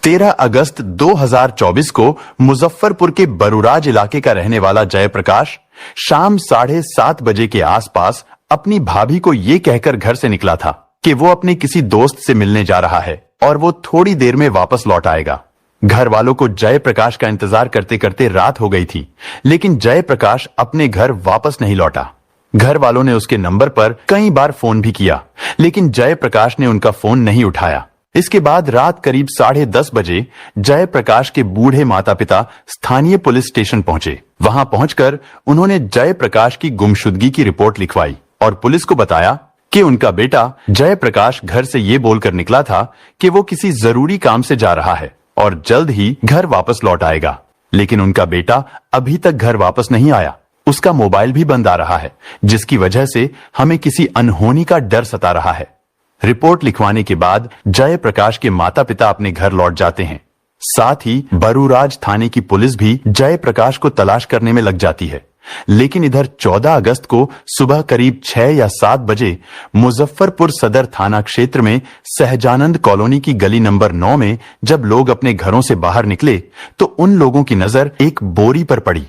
13 अगस्त 2024 को मुजफ्फरपुर के बरूराज इलाके का रहने वाला जयप्रकाश शाम 7:30 बजे के आसपास अपनी भाभी को ये कहकर घर से निकला था कि वो अपने किसी दोस्त से मिलने जा रहा है और वो थोड़ी देर में वापस लौट आएगा। घर वालों को जयप्रकाश का इंतजार करते करते रात हो गई थी, लेकिन जयप्रकाश अपने घर वापस नहीं लौटा। घर वालों ने उसके नंबर पर कई बार फोन भी किया, लेकिन जयप्रकाश ने उनका फोन नहीं उठाया। इसके बाद रात करीब 10:30 बजे जयप्रकाश के बूढ़े माता पिता स्थानीय पुलिस स्टेशन पहुंचे। वहां पहुंचकर उन्होंने जयप्रकाश की गुमशुदगी की रिपोर्ट लिखवाई और पुलिस को बताया कि उनका बेटा जयप्रकाश घर से ये बोलकर निकला था कि वो किसी जरूरी काम से जा रहा है और जल्द ही घर वापस लौट आएगा, लेकिन उनका बेटा अभी तक घर वापस नहीं आया। उसका मोबाइल भी बंद आ रहा है, जिसकी वजह से हमें किसी अनहोनी का डर सता रहा है। रिपोर्ट लिखवाने के बाद जयप्रकाश के माता पिता अपने घर लौट जाते हैं। साथ ही बरूराज थाने की पुलिस भी जयप्रकाश को तलाश करने में लग जाती है। लेकिन इधर 14 अगस्त को सुबह करीब 6 या 7 बजे मुजफ्फरपुर सदर थाना क्षेत्र में सहजानंद कॉलोनी की गली नंबर 9 में जब लोग अपने घरों से बाहर निकले तो उन लोगों की नजर एक बोरी पर पड़ी।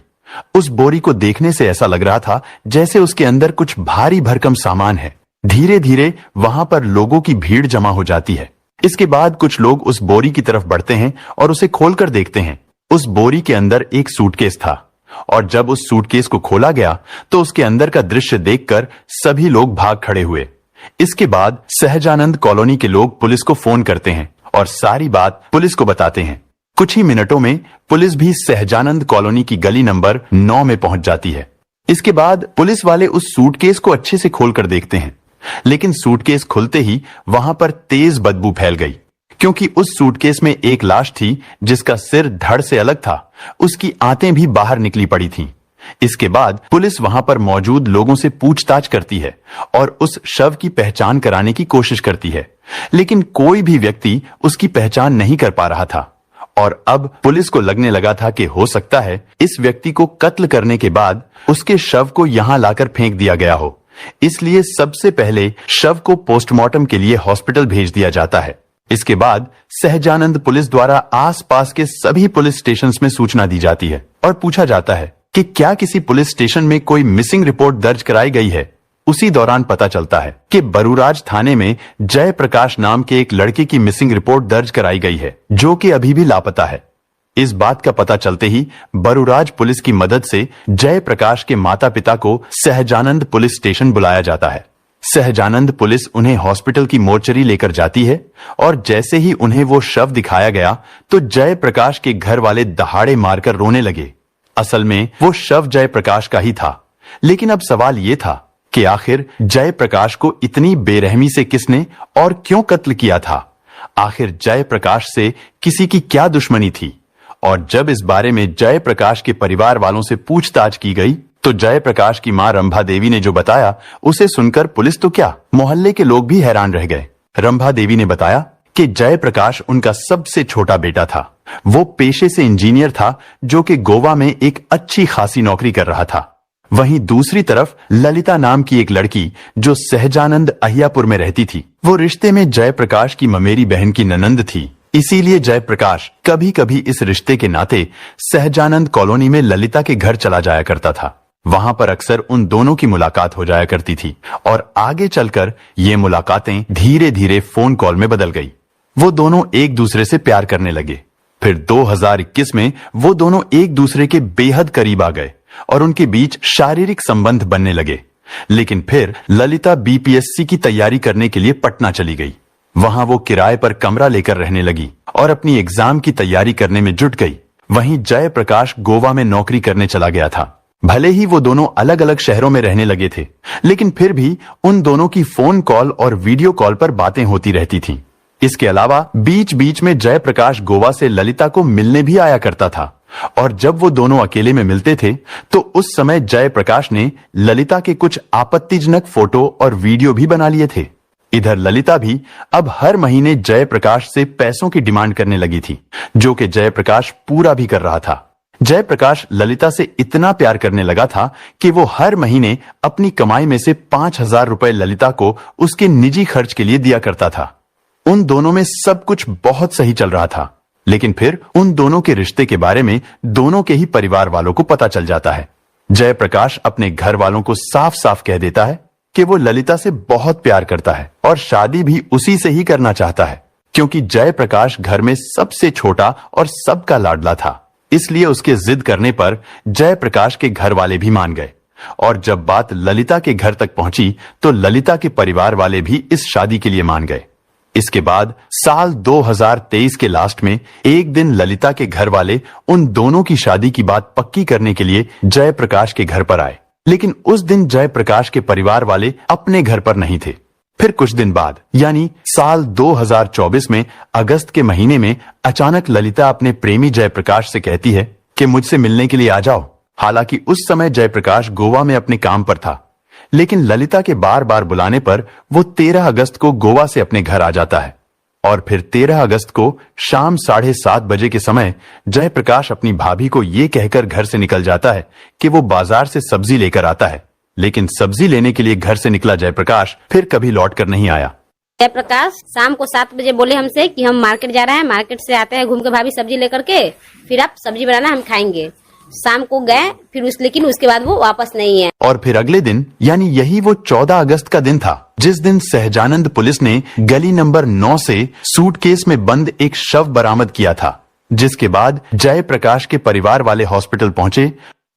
उस बोरी को देखने से ऐसा लग रहा था जैसे उसके अंदर कुछ भारी भरकम सामान है। धीरे धीरे वहां पर लोगों की भीड़ जमा हो जाती है। इसके बाद कुछ लोग उस बोरी की तरफ बढ़ते हैं और उसे खोलकर देखते हैं। उस बोरी के अंदर एक सूटकेस था और जब उस सूटकेस को खोला गया तो उसके अंदर का दृश्य देखकर सभी लोग भाग खड़े हुए। इसके बाद सहजानंद कॉलोनी के लोग पुलिस को फोन करते हैं और सारी बात पुलिस को बताते हैं। कुछ ही मिनटों में पुलिस भी सहजानंद कॉलोनी की गली नंबर 9 में पहुंच जाती है। इसके बाद पुलिस वाले उस सूटकेस को अच्छे से खोलकर देखते हैं, लेकिन सूटकेस खुलते ही वहां पर तेज बदबू फैल गई, क्योंकि उस सूटकेस में एक लाश थी जिसका सिर धड़ से अलग था। उसकी आंतें भी बाहर निकली पड़ी थीं। इसके बाद पुलिस वहां पर मौजूद लोगों से पूछताछ करती है और उस शव की पहचान कराने की कोशिश करती है, लेकिन कोई भी व्यक्ति उसकी पहचान नहीं कर पा रहा था। और अब पुलिस को लगने लगा था कि हो सकता है इस व्यक्ति को कत्ल करने के बाद उसके शव को यहां लाकर फेंक दिया गया हो। इसलिए सबसे पहले शव को पोस्टमार्टम के लिए हॉस्पिटल भेज दिया जाता है। इसके बाद सहजानंद पुलिस द्वारा आसपास के सभी पुलिस स्टेशंस में सूचना दी जाती है और पूछा जाता है कि क्या किसी पुलिस स्टेशन में कोई मिसिंग रिपोर्ट दर्ज कराई गई है। उसी दौरान पता चलता है कि बरूराज थाने में जयप्रकाश नाम के एक लड़के की मिसिंग रिपोर्ट दर्ज कराई गई है, जो कि अभी भी लापता है। इस बात का पता चलते ही बरूराज पुलिस की मदद से जयप्रकाश के माता पिता को सहजानंद पुलिस स्टेशन बुलाया जाता है। सहजानंद पुलिस उन्हें हॉस्पिटल की मोर्चरी लेकर जाती है और जैसे ही उन्हें वो शव दिखाया गया तो जयप्रकाश के घर वाले दहाड़े मारकर रोने लगे। असल में वो शव जयप्रकाश का ही था, लेकिन अब सवाल ये था कि आखिर जयप्रकाश को इतनी बेरहमी से किसने और क्यों कत्ल किया था। आखिर जयप्रकाश से किसी की क्या दुश्मनी थी। और जब इस बारे में जयप्रकाश के परिवार वालों से पूछताछ की गई तो जयप्रकाश की मां रंभा देवी ने जो बताया उसे सुनकर पुलिस तो क्या, मोहल्ले के लोग भी हैरान रह गए। रंभा देवी ने बताया कि जयप्रकाश उनका सबसे छोटा बेटा था। वो पेशे से इंजीनियर था, जो कि गोवा में एक अच्छी खासी नौकरी कर रहा था। वहीं दूसरी तरफ ललिता नाम की एक लड़की जो सहजानंद अहियापुर में रहती थी, वो रिश्ते में जयप्रकाश की ममेरी बहन की ननंद थी। इसीलिए जयप्रकाश कभी कभी इस रिश्ते के नाते सहजानंद कॉलोनी में ललिता के घर चला जाया करता था। वहां पर अक्सर उन दोनों की मुलाकात हो जाया करती थी और आगे चलकर ये मुलाकातें धीरे धीरे फोन कॉल में बदल गई। वो दोनों एक दूसरे से प्यार करने लगे। फिर 2021 में वो दोनों एक दूसरे के बेहद करीब आ गए और उनके बीच शारीरिक संबंध बनने लगे। लेकिन फिर ललिता बीपीएससी की तैयारी करने के लिए पटना चली गई। वहां वो किराए पर कमरा लेकर रहने लगी और अपनी एग्जाम की तैयारी करने में जुट गई। वहीं जयप्रकाश गोवा में नौकरी करने चला गया था। भले ही वो दोनों अलग अलग शहरों में रहने लगे थे, लेकिन फिर भी उन दोनों की फोन कॉल और वीडियो कॉल पर बातें होती रहती थीं। इसके अलावा बीच बीच में जयप्रकाश गोवा से ललिता को मिलने भी आया करता था और जब वो दोनों अकेले में मिलते थे तो उस समय जयप्रकाश ने ललिता के कुछ आपत्तिजनक फोटो और वीडियो भी बना लिए थे। इधर ललिता भी अब हर महीने जयप्रकाश से पैसों की डिमांड करने लगी थी, जो कि जयप्रकाश पूरा भी कर रहा था। जयप्रकाश ललिता से इतना प्यार करने लगा था कि वो हर महीने अपनी कमाई में से 5,000 रुपए ललिता को उसके निजी खर्च के लिए दिया करता था। उन दोनों में सब कुछ बहुत सही चल रहा था। लेकिन फिर उन दोनों के रिश्ते के बारे में दोनों के ही परिवार वालों को पता चल जाता है। जयप्रकाश अपने घर वालों को साफ साफ कह देता है कि वो ललिता से बहुत प्यार करता है और शादी भी उसी से ही करना चाहता है, क्योंकि जयप्रकाश घर में सबसे छोटा और सबका लाडला था। इसलिए उसके जिद करने पर जयप्रकाश के घर वाले भी मान गए और जब बात ललिता के घर तक पहुंची तो ललिता के परिवार वाले भी इस शादी के लिए मान गए। इसके बाद साल 2023 के लास्ट में एक दिन ललिता के घर वाले उन दोनों की शादी की बात पक्की करने के लिए जयप्रकाश के घर पर आए, लेकिन उस दिन जयप्रकाश के परिवार वाले अपने घर पर नहीं थे। फिर कुछ दिन बाद यानी साल 2024 में अगस्त के महीने में अचानक ललिता अपने प्रेमी जयप्रकाश से कहती है कि मुझसे मिलने के लिए आ जाओ। हालांकि उस समय जयप्रकाश गोवा में अपने काम पर था, लेकिन ललिता के बार बार बुलाने पर वो 13 अगस्त को गोवा से अपने घर आ जाता है और फिर 13 अगस्त को शाम 7:30 बजे के समय जयप्रकाश अपनी भाभी को ये कहकर घर से निकल जाता है कि वो बाजार से सब्जी लेकर आता है। लेकिन सब्जी लेने के लिए घर से निकला जयप्रकाश फिर कभी लौट कर नहीं आया। जयप्रकाश शाम को 7 बजे बोले हमसे कि हम मार्केट जा रहे हैं, मार्केट से आते हैं घूम के भाभी सब्जी लेकर के, फिर आप सब्जी बनाना हम खाएंगे। शाम को गए फिर लेकिन उसके बाद वो वापस नहीं है। और फिर अगले दिन यानी यही वो 14 अगस्त का दिन था जिस दिन सहजानंद पुलिस ने गली नंबर 9 से सूटकेस में बंद एक शव बरामद किया था, जिसके बाद जयप्रकाश के परिवार वाले हॉस्पिटल पहुंचे।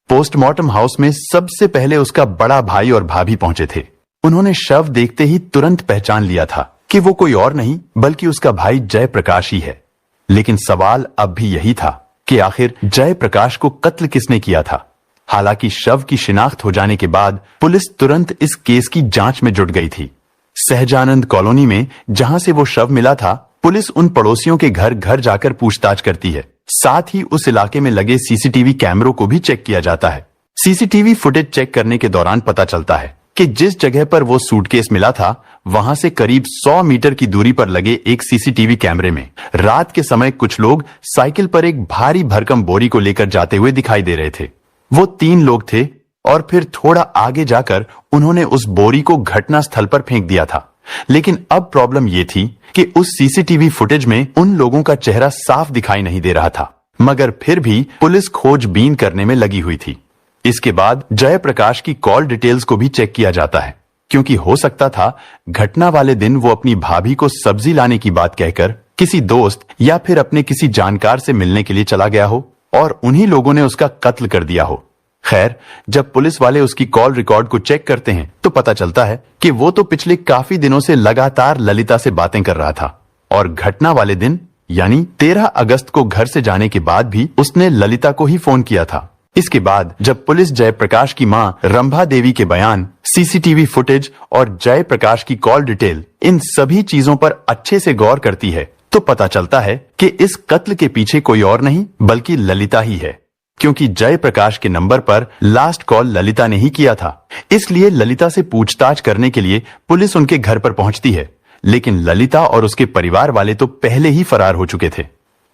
पोस्टमार्टम हाउस में सबसे पहले उसका बड़ा भाई और भाभी पहुंचे थे। उन्होंने शव देखते ही तुरंत पहचान लिया था कि वो कोई और नहीं बल्कि उसका भाई जयप्रकाश ही है। लेकिन सवाल अब भी यही था कि आखिर जयप्रकाश को कत्ल किसने किया था। हालांकि शव की शिनाख्त हो जाने के बाद पुलिस तुरंत इस केस की जांच में जुट गई थी। सहजानंद कॉलोनी में जहां से वो शव मिला था, पुलिस उन पड़ोसियों के घर घर जाकर पूछताछ करती है। साथ ही उस इलाके में लगे सीसीटीवी कैमरों को भी चेक किया जाता है। सीसीटीवी फुटेज चेक करने के दौरान पता चलता है कि जिस जगह पर वो सूटकेस मिला था वहां से करीब 100 मीटर की दूरी पर लगे एक सीसीटीवी कैमरे में रात के समय कुछ लोग साइकिल पर एक भारी भरकम बोरी को लेकर जाते हुए दिखाई दे रहे थे। वो 3 लोग थे और फिर थोड़ा आगे जाकर उन्होंने उस बोरी को घटना स्थल पर फेंक दिया था। लेकिन अब प्रॉब्लम ये थी कि उस सीसीटीवी फुटेज में उन लोगों का चेहरा साफ दिखाई नहीं दे रहा था, मगर फिर भी पुलिस खोजबीन करने में लगी हुई थी। इसके बाद जयप्रकाश की कॉल डिटेल्स को भी चेक किया जाता है, क्योंकि हो सकता था घटना वाले दिन वो अपनी भाभी को सब्जी लाने की बात कहकर किसी दोस्त या फिर अपने किसी जानकार से मिलने के लिए चला गया हो और उन्हीं लोगों ने उसका कत्ल कर दिया हो। खैर, जब पुलिस वाले उसकी कॉल रिकॉर्ड को चेक करते हैं तो पता चलता है कि वो तो पिछले काफी दिनों से लगातार ललिता से बातें कर रहा था और घटना वाले दिन यानी 13 अगस्त को घर से जाने के बाद भी उसने ललिता को ही फोन किया था। इसके बाद जब पुलिस जयप्रकाश की मां रंभा देवी के बयान, सीसीटीवी फुटेज और जयप्रकाश की कॉल डिटेल, इन सभी चीजों पर अच्छे से गौर करती है तो पता चलता है कि इस कत्ल के पीछे कोई और नहीं बल्कि ललिता ही है, क्योंकि जयप्रकाश के नंबर पर लास्ट कॉल ललिता ने ही किया था। इसलिए ललिता से पूछताछ करने के लिए पुलिस उनके घर पर पहुंचती है, लेकिन ललिता और उसके परिवार वाले तो पहले ही फरार हो चुके थे।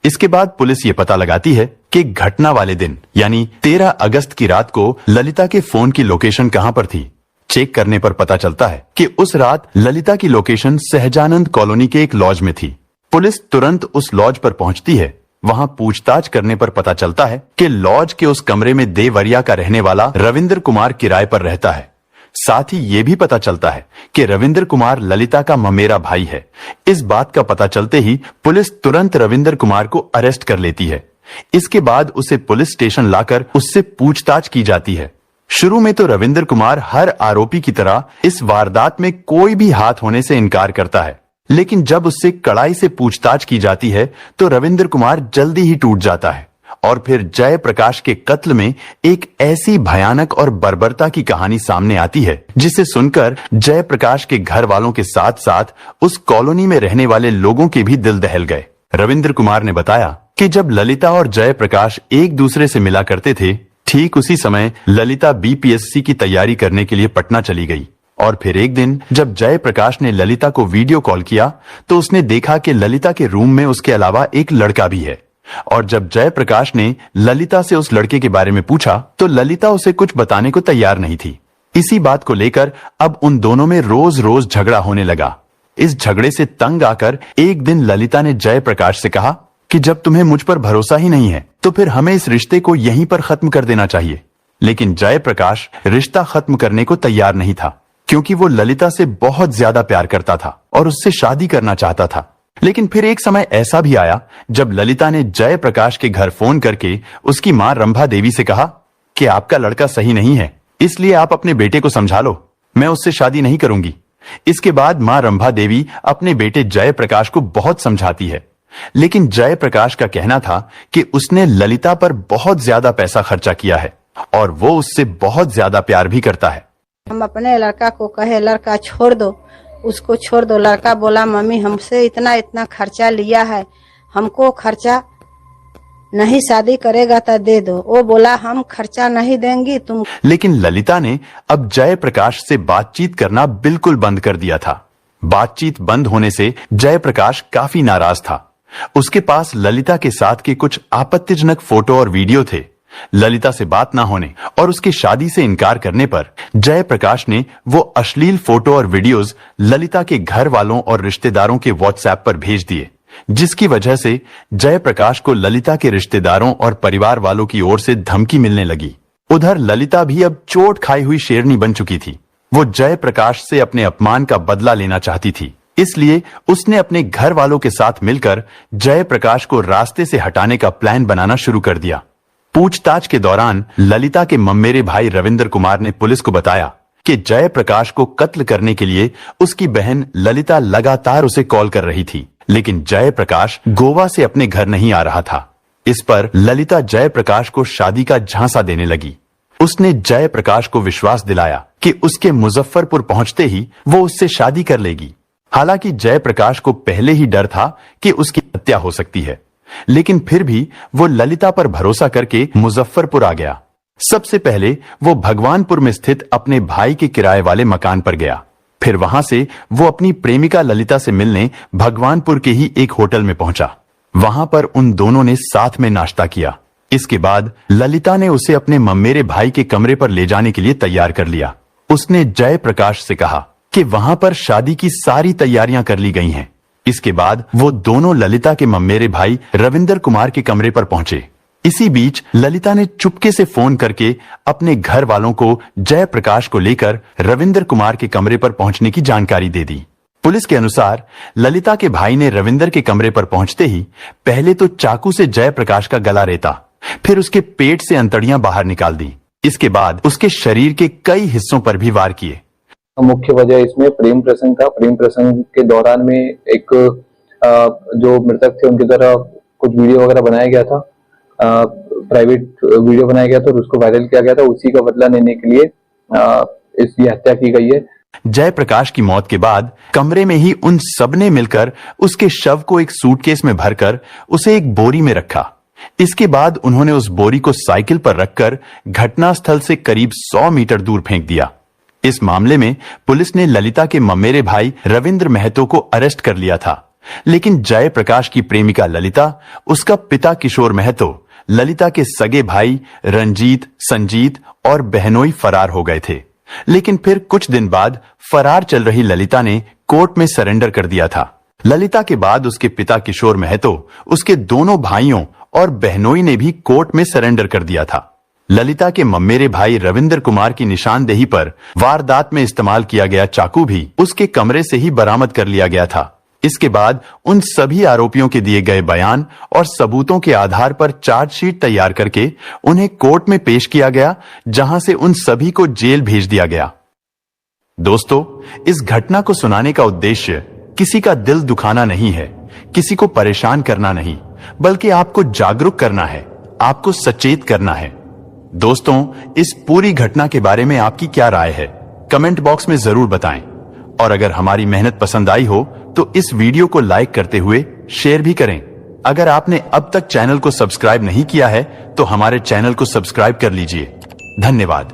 इसके बाद पुलिस ये पता लगाती है कि घटना वाले दिन यानी 13 अगस्त की रात को ललिता के फोन की लोकेशन कहां पर थी। चेक करने पर पता चलता है कि उस रात ललिता की लोकेशन सहजानंद कॉलोनी के एक लॉज में थी। पुलिस तुरंत उस लॉज पर पहुंचती है। वहां पूछताछ करने पर पता चलता है कि लॉज के उस कमरे में देवरिया का रहने वाला रविंद्र कुमार किराए पर रहता है। साथ ही ये भी पता चलता है कि रविंद्र कुमार ललिता का ममेरा भाई है। इस बात का पता चलते ही पुलिस तुरंत रविंद्र कुमार को अरेस्ट कर लेती है। इसके बाद उसे पुलिस स्टेशन लाकर उससे पूछताछ की जाती है। शुरू में तो रविंद्र कुमार हर आरोपी की तरह इस वारदात में कोई भी हाथ होने से इनकार करता है, लेकिन जब उससे कड़ाई से पूछताछ की जाती है तो रविंद्र कुमार जल्दी ही टूट जाता है और फिर जयप्रकाश के कत्ल में एक ऐसी भयानक और बर्बरता की कहानी सामने आती है जिसे सुनकर जयप्रकाश के घर वालों के साथ साथ उस कॉलोनी में रहने वाले लोगों के भी दिल दहल गए। रविंद्र कुमार ने बताया कि जब ललिता और जयप्रकाश एक दूसरे से मिला करते थे, ठीक उसी समय ललिता बीपीएससी की तैयारी करने के लिए पटना चली गई और फिर एक दिन जब जयप्रकाश ने ललिता को वीडियो कॉल किया तो उसने देखा कि ललिता के रूम में उसके अलावा एक लड़का भी है। और जब जयप्रकाश ने ललिता से उस लड़के के बारे में पूछा तो ललिता उसे कुछ बताने को तैयार नहीं थी। इसी बात को लेकर अब उन दोनों में रोज रोज झगड़ा होने लगा। इस झगड़े से तंग आकर एक दिन ललिता ने जयप्रकाश से कहा कि जब तुम्हें मुझ पर भरोसा ही नहीं है तो फिर हमें इस रिश्ते को यहीं पर खत्म कर देना चाहिए। लेकिन जयप्रकाश रिश्ता खत्म करने को तैयार नहीं था, क्योंकि वो ललिता से बहुत ज्यादा प्यार करता था और उससे शादी करना चाहता था। लेकिन फिर एक समय ऐसा भी आया जब ललिता ने जयप्रकाश के घर फोन करके उसकी मां रंभा देवी से कहा कि आपका लड़का सही नहीं है, इसलिए आप अपने बेटे को समझा लो, मैं उससे शादी नहीं करूंगी। इसके बाद मां रंभा देवी अपने बेटे जयप्रकाश को बहुत समझाती है, लेकिन जयप्रकाश का कहना था कि उसने ललिता पर बहुत ज्यादा पैसा खर्चा किया है और वो उससे बहुत ज्यादा प्यार भी करता है। हम अपने लड़का को कहे लड़का छोड़ दो, उसको छोड़ दो। लड़का बोला मम्मी हमसे इतना इतना खर्चा लिया है, हमको खर्चा नहीं, शादी करेगा तो दे दो। वो बोला हम खर्चा नहीं देंगी तुम। लेकिन ललिता ने अब जयप्रकाश से बातचीत करना बिल्कुल बंद कर दिया था। बातचीत बंद होने से जयप्रकाश काफी नाराज था। उसके पास ललिता के साथ के कुछ आपत्तिजनक फोटो और वीडियो थे। ललिता से बात ना होने और उसकी शादी से इनकार करने पर जयप्रकाश ने वो अश्लील फोटो और वीडियोस ललिता के घर वालों और रिश्तेदारों के व्हाट्सएप पर भेज दिए, जिसकी वजह से जयप्रकाश को ललिता के रिश्तेदारों और परिवार वालों की ओर से धमकी मिलने लगी। उधर ललिता भी अब चोट खाई हुई शेरनी बन चुकी थी। वो जयप्रकाश से अपने अपमान का बदला लेना चाहती थी, इसलिए उसने अपने घर वालों के साथ मिलकर जयप्रकाश को रास्ते से हटाने का प्लान बनाना शुरू कर दिया। पूछताछ के दौरान ललिता के ममेरे भाई रविंद्र कुमार ने पुलिस को बताया कि जयप्रकाश को कत्ल करने के लिए उसकी बहन ललिता लगातार उसे कॉल कर रही थी, लेकिन जयप्रकाश गोवा से अपने घर नहीं आ रहा था। इस पर ललिता जयप्रकाश को शादी का झांसा देने लगी। उसने जयप्रकाश को विश्वास दिलाया कि उसके मुजफ्फरपुर पहुंचते ही वो उससे शादी कर लेगी। हालांकि जयप्रकाश को पहले ही डर था कि उसकी हत्या हो सकती है, लेकिन फिर भी वो ललिता पर भरोसा करके मुजफ्फरपुर आ गया। सबसे पहले वो भगवानपुर में स्थित अपने भाई के किराए वाले मकान पर गया। फिर वहां से वो अपनी प्रेमिका ललिता से मिलने भगवानपुर के ही एक होटल में पहुंचा। वहां पर उन दोनों ने साथ में नाश्ता किया। इसके बाद ललिता ने उसे अपने ममेरे भाई के कमरे पर ले जाने के लिए तैयार कर लिया। उसने जयप्रकाश से कहा कि वहां पर शादी की सारी तैयारियां कर ली गई हैं। इसके बाद वो दोनों ललिता के ममेरे भाई रविंद्र कुमार के कमरे पर पहुंचे। इसी बीच ललिता ने चुपके से फोन करके अपने घर वालों को जयप्रकाश को लेकर रविंद्र कुमार के कमरे पर पहुंचने की जानकारी दे दी। पुलिस के अनुसार ललिता के भाई ने रविंद्र के कमरे पर पहुंचते ही पहले तो चाकू से जयप्रकाश का गला रेता, फिर उसके पेट से अंतड़ियां बाहर निकाल दी। इसके बाद उसके शरीर के कई हिस्सों पर भी वार किए। मुख्य वजह इसमें प्रेम प्रसंग था। प्रेम प्रसंग के दौरान में एक जो मृतक थे उनकी तरह कुछ वीडियो वगैरह बनाया गया था, प्राइवेट वीडियो बनाया गया था और उसको वायरल किया गया था। उसी का बदला लेने के लिए इसकी हत्या की गई है। जयप्रकाश की मौत के बाद कमरे में ही उन सबने मिलकर उसके शव को एक सूटकेस में भरकर उसे एक बोरी में रखा। इसके बाद उन्होंने उस बोरी को साइकिल पर रखकर घटनास्थल से करीब 100 मीटर दूर फेंक दिया। इस मामले में पुलिस ने ललिता के ममेरे भाई रविंद्र महतो को अरेस्ट कर लिया था, लेकिन जयप्रकाश की प्रेमिका ललिता, उसका पिता किशोर महतो, ललिता के सगे भाई रंजीत, संजीत और बहनोई फरार हो गए थे। लेकिन फिर कुछ दिन बाद फरार चल रही ललिता ने कोर्ट में सरेंडर कर दिया था। ललिता के बाद उसके पिता किशोर महतो, उसके दोनों भाइयों और बहनोई ने भी कोर्ट में सरेंडर कर दिया था। ललिता के ममेरे भाई रविंद्र कुमार की निशानदेही पर वारदात में इस्तेमाल किया गया चाकू भी उसके कमरे से ही बरामद कर लिया गया था। इसके बाद उन सभी आरोपियों के दिए गए बयान और सबूतों के आधार पर चार्जशीट तैयार करके उन्हें कोर्ट में पेश किया गया, जहां से उन सभी को जेल भेज दिया गया। दोस्तों, इस घटना को सुनाने का उद्देश्य किसी का दिल दुखाना नहीं है, किसी को परेशान करना नहीं, बल्कि आपको जागरूक करना है, आपको सचेत करना है। दोस्तों, इस पूरी घटना के बारे में आपकी क्या राय है, कमेंट बॉक्स में जरूर बताएं। और अगर हमारी मेहनत पसंद आई हो तो इस वीडियो को लाइक करते हुए शेयर भी करें। अगर आपने अब तक चैनल को सब्सक्राइब नहीं किया है तो हमारे चैनल को सब्सक्राइब कर लीजिए। धन्यवाद।